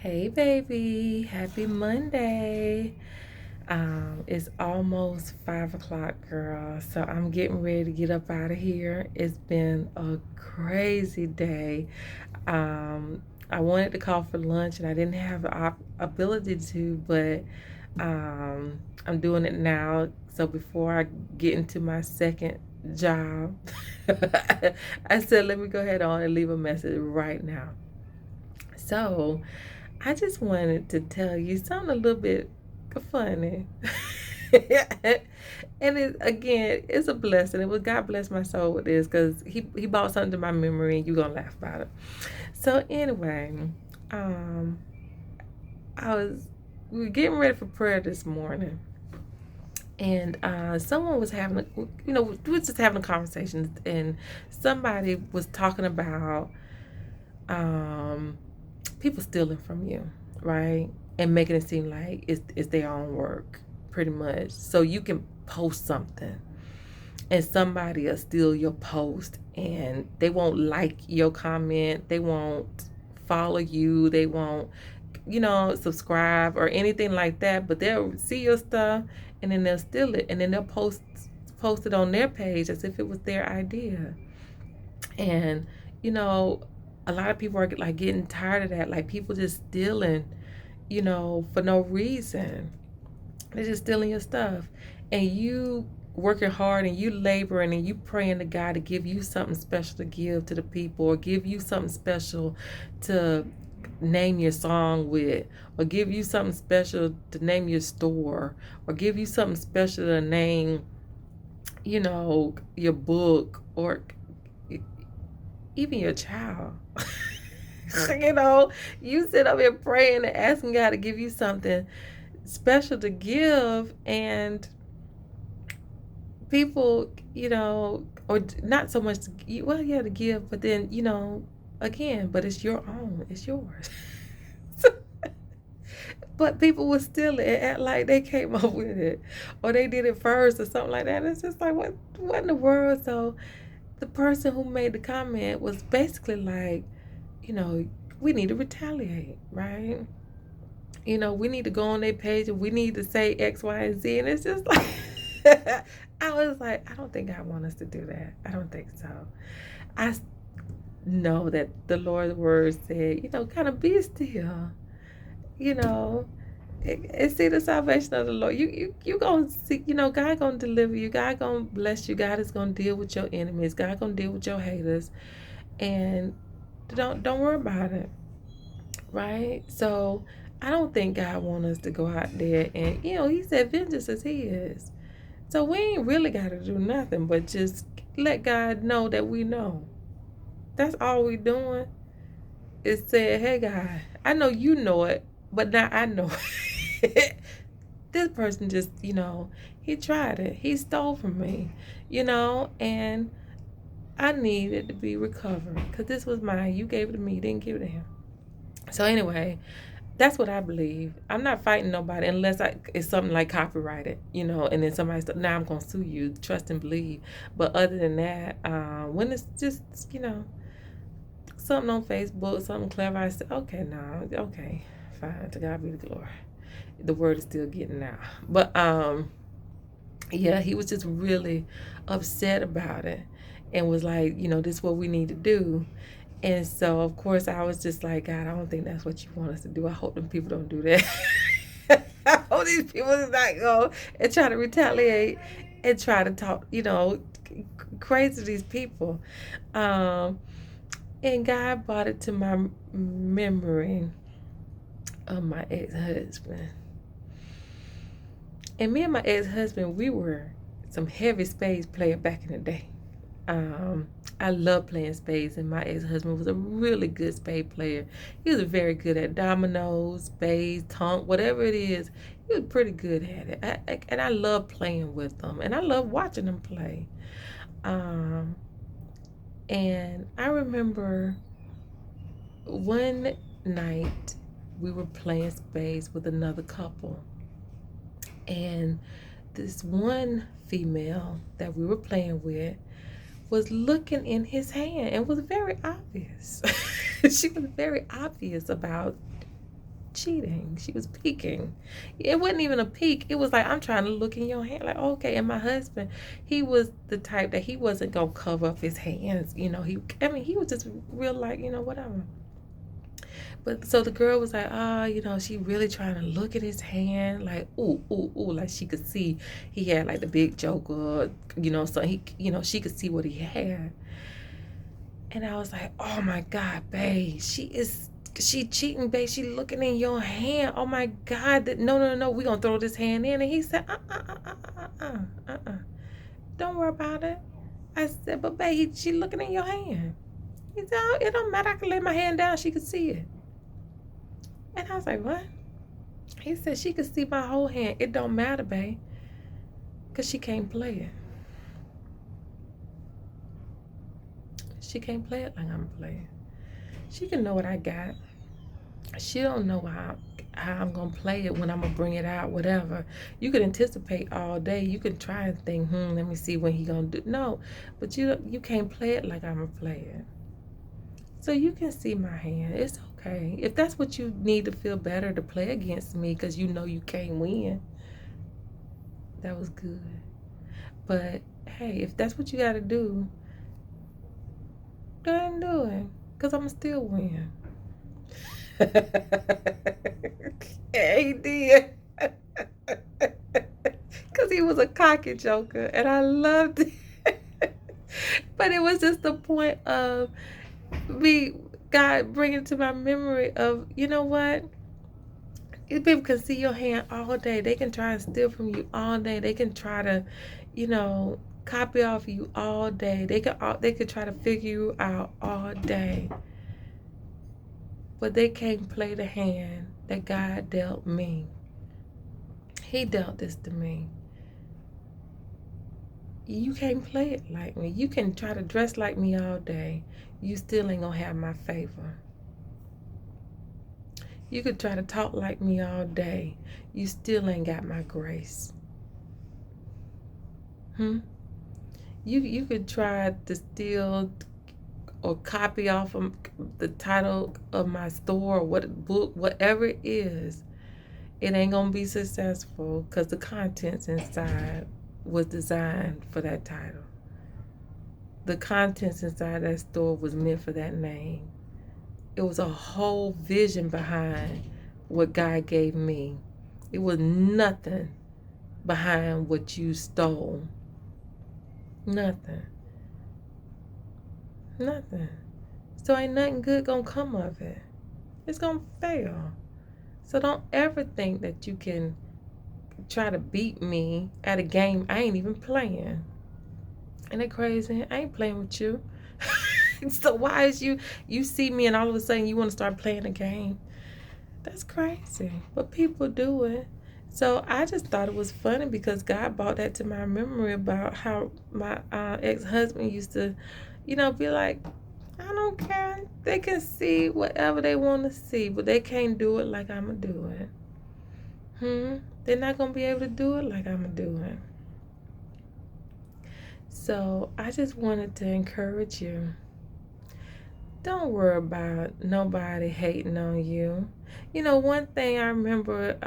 Hey baby, happy Monday. It's almost 5 o'clock, girl. So I'm getting ready to get up out of here. It's been a crazy day. I wanted to call for lunch and I didn't have the ability to, but I'm doing it now. So before I get into my second job, I said, let me go ahead on and leave a message right now. So, I just wanted to tell you something a little bit funny. And it's a blessing. It was God bless my soul with this because he brought something to my memory and you're gonna laugh about it. So anyway, um, I was we were getting ready for prayer this morning, and someone was having we were just having a conversation, and somebody was talking about um people stealing from you, right? And making it seem like it's their own work, pretty much. So you can post something and somebody will steal your post and they won't like your comment, they won't follow you, they won't, subscribe or anything like that, but they'll see your stuff and then they'll steal it and then they'll post it on their page as if it was their idea. And you know, a lot of people are like getting tired of that, like people just stealing, for no reason. They're just stealing your stuff. And you working hard and you laboring and you praying to God to give you something special to give to the people, or give you something special to name your song with, or give you something special to name your store, or give you something special to name, your book, or even your child. you know, you sit up here praying and asking God to give you something special to give, and people, or not so much well, yeah, to give, but then, again, but it's your own, it's yours. But people will steal it and act like they came up with it, or they did it first, or something like that. And it's just like, what in the world? So the person who made the comment was basically like, you know, we need to retaliate, right? We need to go on their page and we need to say X, Y, and Z. And it's just like, I was like, I don't think I want us to do that. I don't think so. I know that the Lord's word said, kind of be still, you know, and see the salvation of the Lord. You gonna see, God gonna deliver you. God gonna bless you. God is gonna deal with your enemies. God gonna deal with your haters, and don't worry about it, right? So I don't think God wants us to go out there and He said vengeance is His. So we ain't really got to do nothing but just let God know that we know. That's all we doing is saying, hey God, I know you know it, but now I know it. This person just, he tried it. He stole from me, and I needed to be recovered because this was mine. You gave it to me, you didn't give it to him. So anyway, that's what I believe. I'm not fighting nobody unless it's something like copyrighted, and then now I'm gonna sue you. Trust and believe. But other than that, when it's just something on Facebook, something clever, I say, okay, no, okay, fine. To God be the glory. The word is still getting out. But yeah, he was just really upset about it and was like, this is what we need to do. And so, of course, I was just like, God, I don't think that's what you want us to do. I hope them people don't do that. I hope these people is not go and try to retaliate and try to talk, crazy to these people. Um, and God brought it to my memory of my ex-husband. And me and my ex-husband, we were some heavy spades player back in the day. I love playing spades, and my ex-husband was a really good spade player. He was very good at dominoes, spades, tonk, whatever it is. He was pretty good at it. And I love playing with them, and I love watching them play. Um, and I remember one night we were playing spades with another couple, and this one female that we were playing with was looking in his hand and was very obvious. She was very obvious about cheating. She was peeking. It wasn't even a peek. It was like, I'm trying to look in your hand. Like, okay. And my husband, he was the type that he wasn't going to cover up his hands. He was just real like, whatever. But so the girl was like, she really trying to look at his hand, like, ooh, ooh, ooh, like she could see he had like the big joker, so she could see what he had. And I was like, oh my God, babe, she cheating, babe. She looking in your hand. Oh my God, no, we gonna throw this hand in. And he said, don't worry about it. I said, but babe, she looking in your hand. He said, oh, it don't matter. I can lay my hand down. She could see it. And I was like, what? He said, she could see my whole hand. It don't matter, babe, because she can't play it. She can't play it like I'm playing. She can know what I got. She don't know how I'm going to play it, when I'm going to bring it out, whatever. You could anticipate all day. You can try and think, let me see when he going to do. No, but you can't play it like I'm going to play it. So you can see my hand. It's okay. If that's what you need to feel better to play against me because you know you can't win, that was good. But, hey, if that's what you got to do, go ahead and do it, because I'm going to still win. Yeah, he did. Because he was a cocky joker, and I loved it. But it was just the point of God bringing to my memory of, you know what? People can see your hand all day. They can try and steal from you all day. They can try to, copy off you all day. They could try to figure you out all day. But they can't play the hand that God dealt me. He dealt this to me. You can't play it like me. You can try to dress like me all day. You still ain't gonna have my favor. You could try to talk like me all day. You still ain't got my grace. You could try to steal or copy off of the title of my store, or book, whatever it is. It ain't gonna be successful because the contents inside was designed for that title. The contents inside that store was meant for that name. It was a whole vision behind what God gave me. It was nothing behind what you stole. Nothing. So ain't nothing good gonna come of it. It's gonna fail. So don't ever think that you can try to beat me at a game I ain't even playing. Ain't that crazy? I ain't playing with you. So why is you see me and all of a sudden you want to start playing a game? That's crazy. But people do it. So I just thought it was funny because God brought that to my memory about how my ex-husband used to, be like, I don't care. They can see whatever they want to see, but they can't do it like I'm going to do it. They're not going to be able to do it like I'm going to do it. So I just wanted to encourage you. Don't worry about nobody hating on you. One thing I remember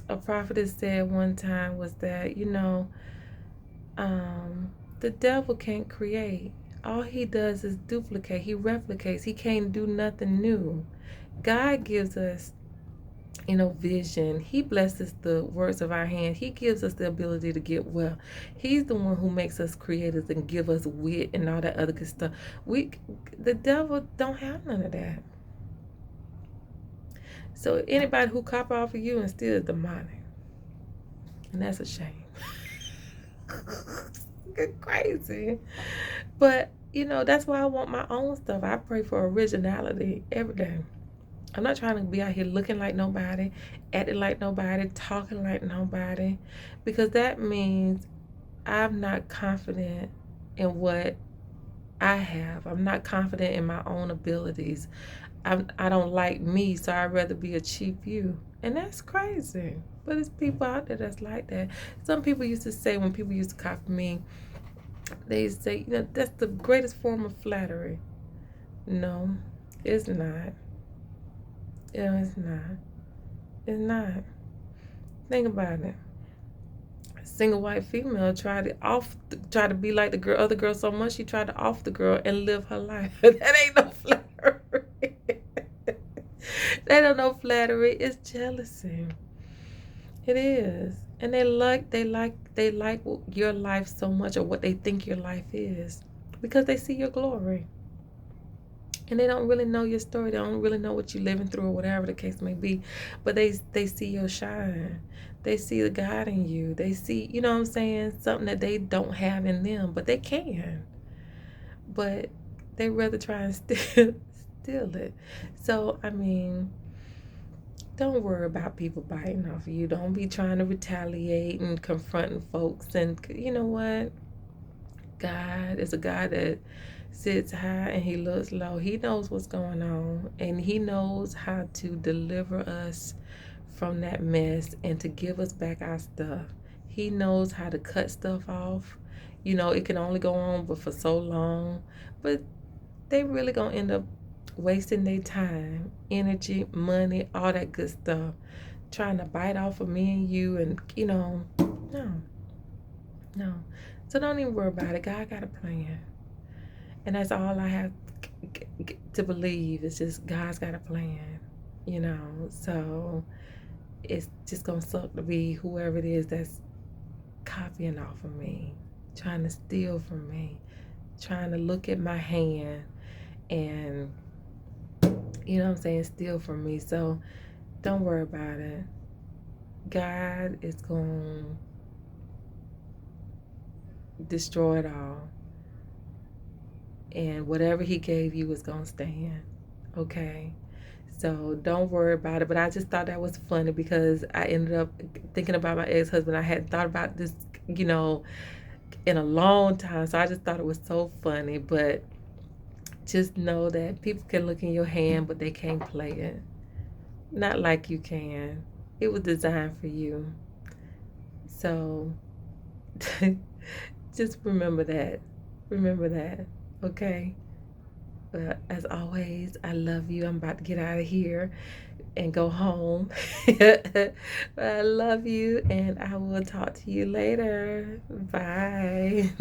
a prophetess said one time was that, the devil can't create. All he does is duplicate. He replicates. He can't do nothing new. God gives us, vision. He blesses the works of our hand. He gives us the ability to get well. He's the one who makes us creators and give us wit and all that other good stuff. The devil don't have none of that. So anybody who copy off of you and steal is demonic. And that's a shame. Crazy. But, that's why I want my own stuff. I pray for originality every day. I'm not trying to be out here looking like nobody, acting like nobody, talking like nobody, because that means I'm not confident in what I have. I'm not confident in my own abilities. I don't like me, so I'd rather be a cheap you. And that's crazy. But there's people out there that's like that. Some people used to say, when people used to copy me, they say, that's the greatest form of flattery. No, it's not. It's not. It's not. Think about it. A single white female tried to be like the girl, other girl so much she tried to off the girl and live her life. That ain't no flattery. That ain't no flattery. It's jealousy. It is. And they like your life so much, or what they think your life is, because they see your glory. And they don't really know your story. They don't really know what you're living through, or whatever the case may be. But they see your shine. They see the God in you. They see, you know what I'm saying, something that they don't have in them, but they can. But they rather try and steal it. So I mean, don't worry about people biting off of you. Don't be trying to retaliate and confronting folks. And you know what? God is a God that sits high and he looks low. He knows what's going on, and he knows how to deliver us from that mess and to give us back our stuff. He knows how to cut stuff off. You know, it can only go on but for so long. But they really gonna end up wasting their time, energy, money, all that good stuff, trying to bite off of me and you, and no, no. So don't even worry about it. God got a plan. And that's all I have to believe. It's just God's got a plan. So it's just gonna suck to be whoever it is that's copying off of me, trying to steal from me, trying to look at my hand and what I'm saying, steal from me. So don't worry about it. God is gonna destroy it all, and whatever he gave you is gonna stand. Okay. So don't worry about it. But I just thought that was funny because I ended up thinking about my ex-husband. I hadn't thought about this, you know, in a long time. So I just thought it was so funny. But just know that people can look in your hand, but they can't play it. Not like you can. It was designed for you. So just remember that. Remember that. Okay. But as always, I love you. I'm about to get out of here and go home. But I love you, and I will talk to you later. Bye.